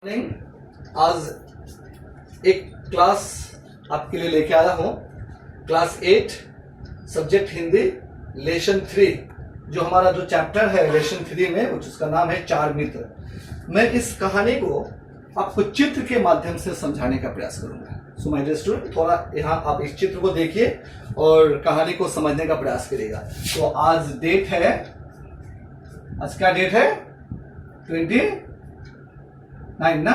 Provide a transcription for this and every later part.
आज एक क्लास आपके लिए लेके आया हूं। क्लास 8 सब्जेक्ट हिंदी लेसन 3, जो हमारा जो चैप्टर है लेसन 3 में, उसका नाम है चार मित्र। मैं इस कहानी को आपको चित्र के माध्यम से समझाने का प्रयास करूंगा। सो माय डियर स्टूडेंट, थोड़ा यहाँ आप इस चित्र को देखिए और कहानी को समझने का प्रयास करिएगा। तो आज डेट है, आज क्या डेट है? 29 ना,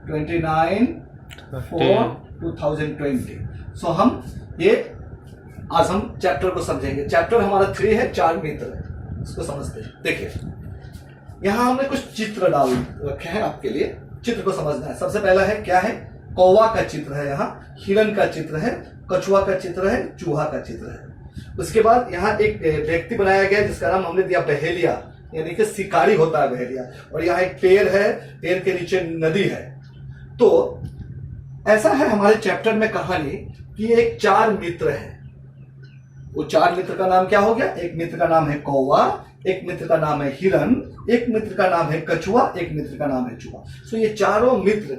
29/4/2020। सो हम आज हम चैप्टर को समझेंगे। चैप्टर हमारा 3 है, चार मित्र। इसको समझते हैं। देखिए, यहां हमने कुछ चित्र डाल रखे हैं आपके लिए। चित्र को समझना है। सबसे पहला है, क्या है? कौवा का चित्र है, यहाँ हिरन का चित्र है, कछुआ का चित्र है, चूहा का चित्र है। उसके बाद यहाँ एक व्यक्ति बनाया गया जिसका नाम हमने दिया बहेलिया, यानी कि शिकारी होता है बहेलिया। और यहाँ एक पेड़ है, पेड़ के नीचे नदी है। तो ऐसा है हमारे चैप्टर में कहानी कि एक चार मित्र हैं। वो चार मित्र का नाम क्या हो गया? एक मित्र का नाम है कौवा, एक मित्र का नाम है हिरन, एक मित्र का नाम है कछुआ, एक मित्र का नाम है चूहा। सो ये चारों मित्र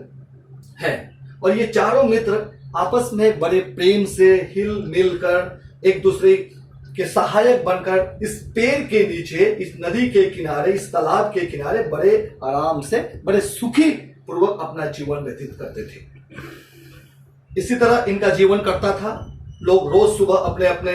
हैं और ये चारों मित्र आपस में बड़े प्रेम से हिल मिलकर एक दूसरे के सहायक बनकर इस पेड़ के नीचे, इस नदी के किनारे, इस तालाब के किनारे बड़े आराम से, बड़े सुखी पूर्वक अपना जीवन व्यतीत करते थे। इसी तरह इनका जीवन करता था। लोग रोज सुबह अपने अपने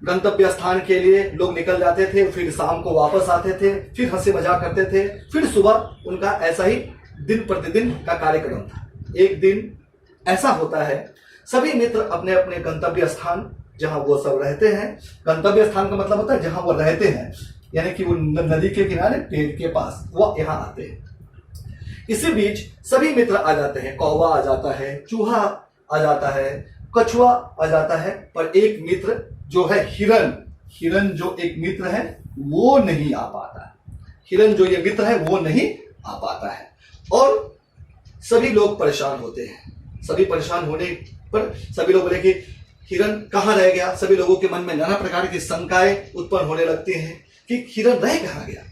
गंतव्य स्थान के लिए लोग निकल जाते थे, फिर शाम को वापस आते थे, फिर हंसी मजाक करते थे, फिर सुबह उनका ऐसा ही दिन प्रतिदिन का कार्यक्रम था। एक दिन ऐसा होता है, सभी मित्र अपने अपने गंतव्य स्थान जहां वो सब रहते हैं, गंतव्य स्थान का मतलब होता है जहां वो रहते हैं, यानी कि वो नदी के किनारे पेड़ के पास, वो यहाँ आते हैं। इसी बीच सभी मित्र आ जाते हैं। कौवा आ जाता है, चूहा आ जाता है, कछुआ आ जाता है, पर एक मित्र जो है हिरन जो एक मित्र है वो नहीं आ पाता है। हिरन जो ये मित्र है वो नहीं आ पाता है और सभी लोग परेशान होते हैं। सभी परेशान होने पर सभी लोग बोले कि हिरन कहाँ रह गया। सभी लोगों के मन में नाना प्रकार की शंकाएं उत्पन्न होने लगती हैं कि हिरन रह कहाँ गया।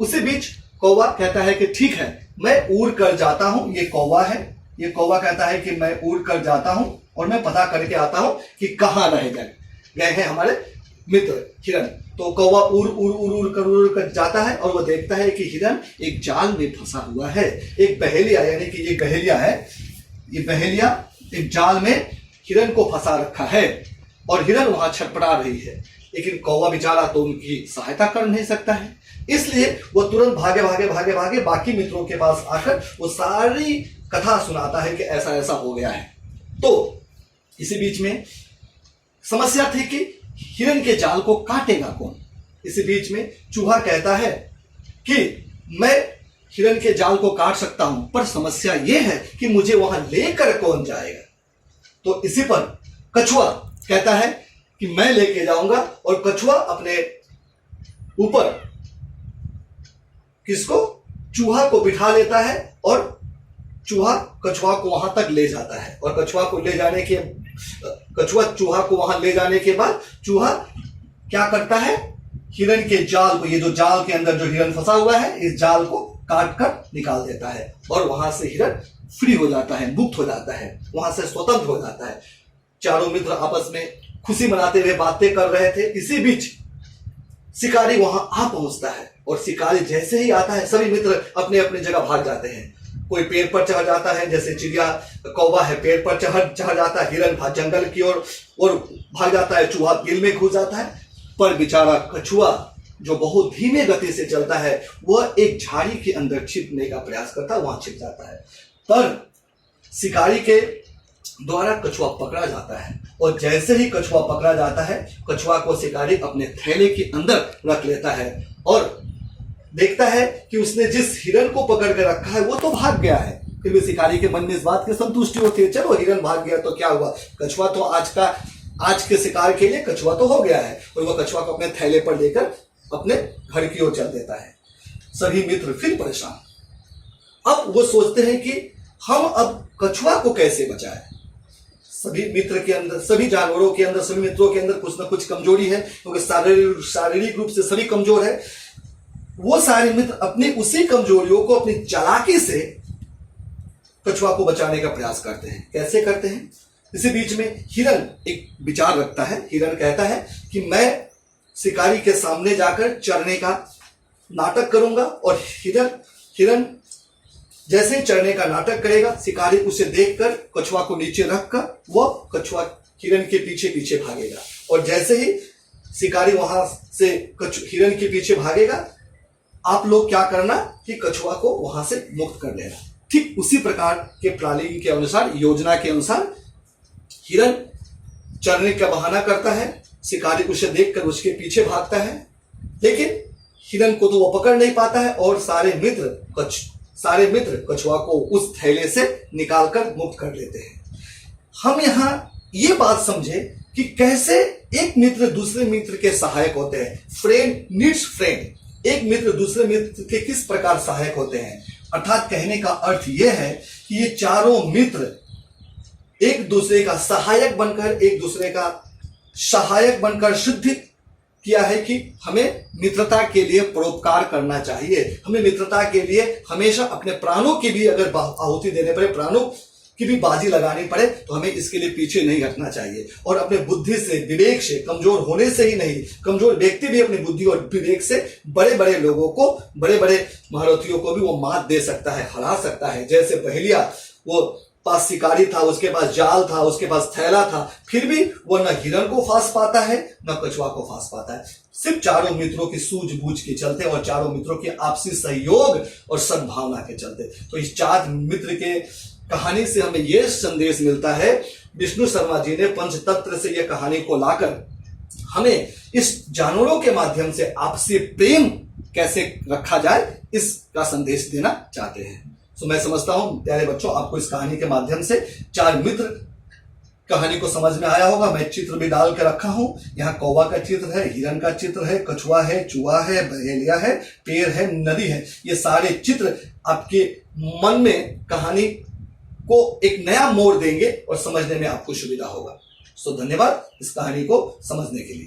उसी बीच कौवा कहता है कि ठीक है, मैं उड़ कर जाता हूं। ये कौवा है, ये कौवा कहता है कि मैं उड़ कर जाता हूं और मैं पता करके आता हूं कि कहाँ रह गए हैं हमारे मित्र हिरन। तो कौवा उड़ कर जाता है और वो देखता है कि हिरन एक जाल में फंसा हुआ है। एक बहेलिया, यानी कि ये बहेलिया है, ये बहेलिया एक जाल में हिरन को फंसा रखा है और हिरन वहां छटपटा रही है। लेकिन कौवा बेचारा तो उनकी सहायता कर नहीं सकता है, इसलिए वो तुरंत भागे बाकी मित्रों के पास आकर वो सारी कथा सुनाता है कि ऐसा ऐसा हो गया है। तो इसी बीच में समस्या थी कि हिरन के जाल को काटेगा कौन। इसी बीच में चूहा कहता है कि मैं हिरन के जाल को काट सकता हूं, पर समस्या यह है कि मुझे वहां लेकर कौन जाएगा। तो इसी पर कछुआ कहता है कि मैं लेके जाऊंगा और कछुआ अपने ऊपर किसको? चूहा को बिठा लेता है और चूहा कछुआ को वहां तक ले जाता है। और कछुआ चूहा को वहां ले जाने के बाद चूहा क्या करता है? हिरन के जाल को, ये जो जाल के अंदर जो हिरन फंसा हुआ है, इस जाल को काट कर निकाल देता है और वहां से हिरन फ्री हो जाता है, मुक्त हो जाता है, वहां से स्वतंत्र हो जाता है। चारों मित्र आपस में खुशी मनाते हुए बातें कर रहे थे। इसी बीच शिकारी वहां आ पहुंचता है और शिकारी जैसे ही आता है, सभी मित्र अपने अपने जगह भाग जाते हैं। कोई पेड़ पर चढ़ जाता है, जैसे चिड़िया कौवा है पेड़ पर चढ़ जाता है, हिरन जंगल की ओर और भाग जाता है, चूहा बिल में घुस जाता है। पर बेचारा कछुआ जो बहुत धीमे गति से चलता है, वह एक झाड़ी के अंदर छिपने का प्रयास करता है, वहां छिप जाता है। पर शिकारी के द्वारा कछुआ पकड़ा जाता है और जैसे ही कछुआ पकड़ा जाता है, कछुआ को शिकारी अपने थैले के अंदर रख लेता है और देखता है कि उसने जिस हिरन को पकड़ कर रखा है वो तो भाग गया है। फिर भी शिकारी के मन में इस बात की संतुष्टि होती है, चलो हिरन भाग गया तो क्या हुआ, कछुआ तो आज के शिकार के लिए कछुआ तो हो गया है। और वह कछुआ को अपने थैले पर लेकर अपने घर की ओर चल देता है। सभी मित्र फिर परेशान। अब वो सोचते हैं कि हम अब कछुआ को कैसे बचाएं। सभी मित्र के अंदर, सभी जानवरों के अंदर, सभी मित्रों के अंदर कुछ ना कुछ कमजोरी है, क्योंकि शारीरिक रूप से सभी कमजोर है। वो सारे मित्र अपनी उसी कमजोरियों को अपनी चालाकी से कछुआ को बचाने का प्रयास करते हैं। कैसे करते हैं? इसी बीच में हिरन एक विचार रखता है। हिरन कहता है कि मैं शिकारी के सामने जाकर चरने का नाटक करूंगा, और हिरन जैसे ही चरने का नाटक करेगा, शिकारी उसे देखकर कछुआ को नीचे रखकर वह कछुआ हिरन के पीछे पीछे भागेगा, और जैसे ही शिकारी वहां से हिरन के पीछे भागेगा, आप लोग क्या करना कि कछुआ को वहां से मुक्त कर लेना। ठीक उसी प्रकार के प्लानिंग के अनुसार, योजना के अनुसार हिरन चरने का बहाना करता है, शिकारी उसे देखकर उसके पीछे भागता है, लेकिन हिरन को तो वो पकड़ नहीं पाता है, और सारे मित्र कछुआ को उस थैले से निकालकर मुक्त कर लेते हैं। हम यहां ये बात समझे कि कैसे एक मित्र दूसरे मित्र के सहायक होते हैं। Friend needs friend. एक मित्र दूसरे मित्र के किस प्रकार सहायक होते हैं, अर्थात कहने का अर्थ यह है कि ये चारों मित्र एक दूसरे का सहायक बनकर सिद्ध किया है कि हमें मित्रता के लिए परोपकार करना चाहिए। हमें मित्रता के लिए हमेशा अपने प्राणों की भी अगर आहुति देने पड़े, प्राणों की भी बाजी लगानी पड़े, तो हमें इसके लिए पीछे नहीं हटना चाहिए। और अपने बुद्धि से, विवेक से, कमजोर होने से ही नहीं, कमजोर व्यक्ति भी अपनी बुद्धि और विवेक से बड़े बड़े लोगों को, बड़े बड़े महारथियों को भी वो मात दे सकता है, हरा सकता है। जैसे पहलिया, वो पास शिकारी था, उसके पास जाल था, उसके पास थैला था, फिर भी वो न हिरन को फांस पाता है न कछुआ को फांस पाता है। सिर्फ चारों मित्रों की सूझबूझ के चलते और चारों मित्रों के आपसी सहयोग और सद्भावना के चलते। तो इस चार मित्र के कहानी से हमें यह संदेश मिलता है, विष्णु शर्मा जी ने पंचतंत्र से यह कहानी को लाकर हमें इस जानवरों के माध्यम से आपसी प्रेम कैसे रखा जाए, इसका संदेश देना चाहते हैं। तो मैं समझता हूं प्यारे बच्चों, आपको इस कहानी के माध्यम से चार मित्र कहानी को समझ में आया होगा। मैं चित्र भी डाल के रखा हूं। यहाँ कौवा का चित्र है, हिरन का चित्र है, कछुआ है, चूहा है, बहेलिया है, पेड़ है, नदी है। ये सारे चित्र आपके मन में कहानी को एक नया मोड़ देंगे और समझने में आपको सुविधा होगा। सो धन्यवाद इस कहानी को समझने के लिए।